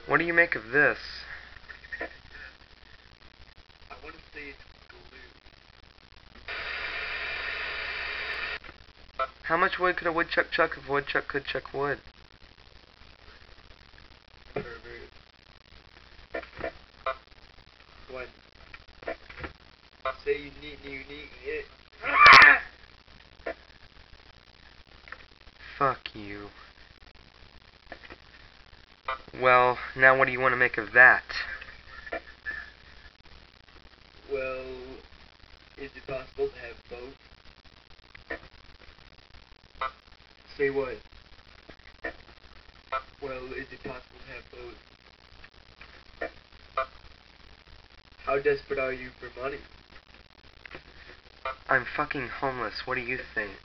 What do you make of this? I want to say it's glue. How much wood could a woodchuck chuck if a woodchuck could chuck wood? Pervert. What? Say you need it. Fuck you. Well, now what do you want to make of that? Well, is it possible to have both? Say what? Well, is it possible to have both? How desperate are you for money? I'm fucking homeless. What do you think?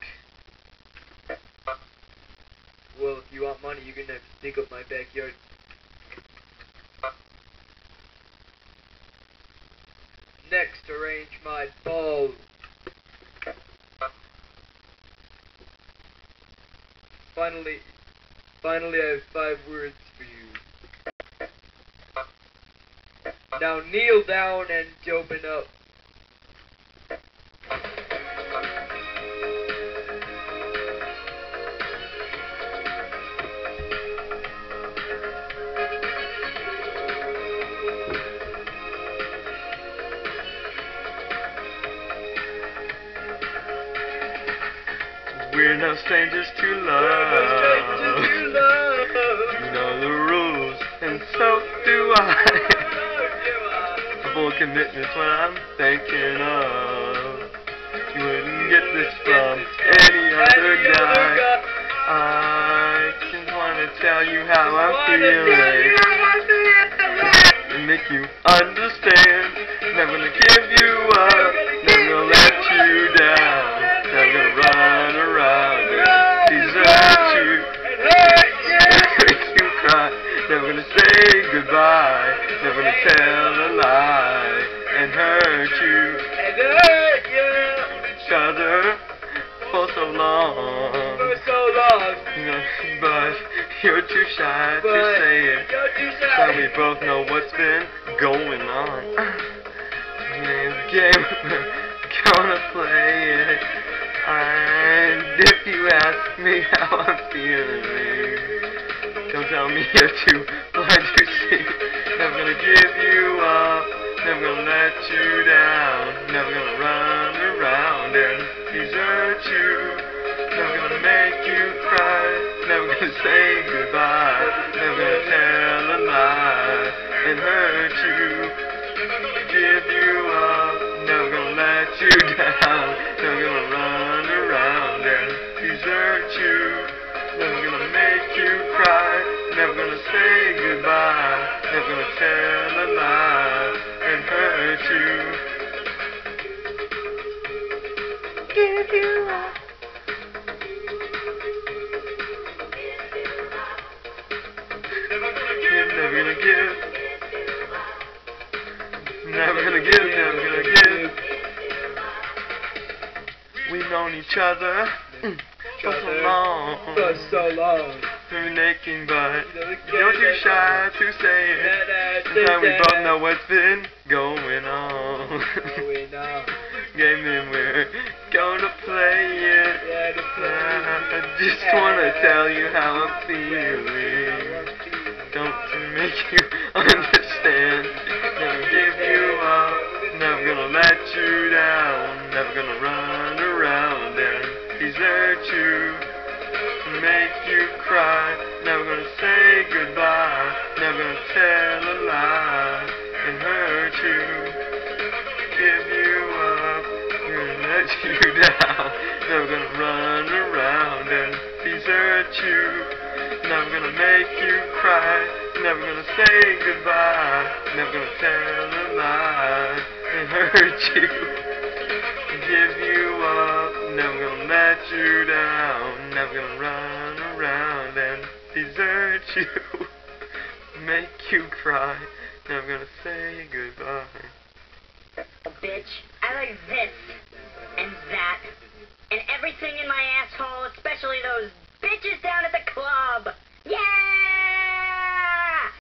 Well, if you want money, you're gonna have to dig up my backyard. Next, arrange my balls. Finally, I have 5 words for you. Now kneel down and open up. We're no strangers to love. You know the rules, and so do I. Full commitment's what I'm thinking of. You wouldn't get this from any other guy. I just want to tell you how I'm feeling and make you understand. Never gonna give you up, never gonna let you down. Never gonna run around and desert you, make you cry. Never gonna say goodbye, never gonna tell a lie and hurt you. Each other for so long, but you're too shy to say it. But we both know what's been going on. This game, we're gonna play it. And if you ask me how I'm feeling, don't tell me you're too blind to see. Never gonna give you up, never gonna let you down, never gonna run around and desert you, never gonna make you cry, never gonna say goodbye, never gonna tell a lie and hurt you, give you up, never gonna let you down, never gonna run around and desert you, never gonna make you cry, never gonna say goodbye, never gonna tell a lie and hurt you. Give you up. Never gonna give. Never gonna give, never gonna give. We've known each other for so long. We're naked, but you're too shy to say it. Sometimes we both know what's been going on. Game and we're gonna play it. I just wanna tell you how I'm feeling. Don't make you understand. Never give you up. Never gonna let you down. Never gonna run around and desert you. Make you cry. Never gonna say goodbye. Never gonna tell a lie and hurt you. Give you up. Gonna let you down. Never gonna run around and desert you. Never gonna make you cry. Never gonna say goodbye. Never gonna tell a lie and hurt you. Give you up. Never gonna let you down. Never gonna run around and desert you. Make you cry. Never gonna say goodbye. Bitch, I like this and that and everything in my asshole, especially those bitches down at the club. Yeah!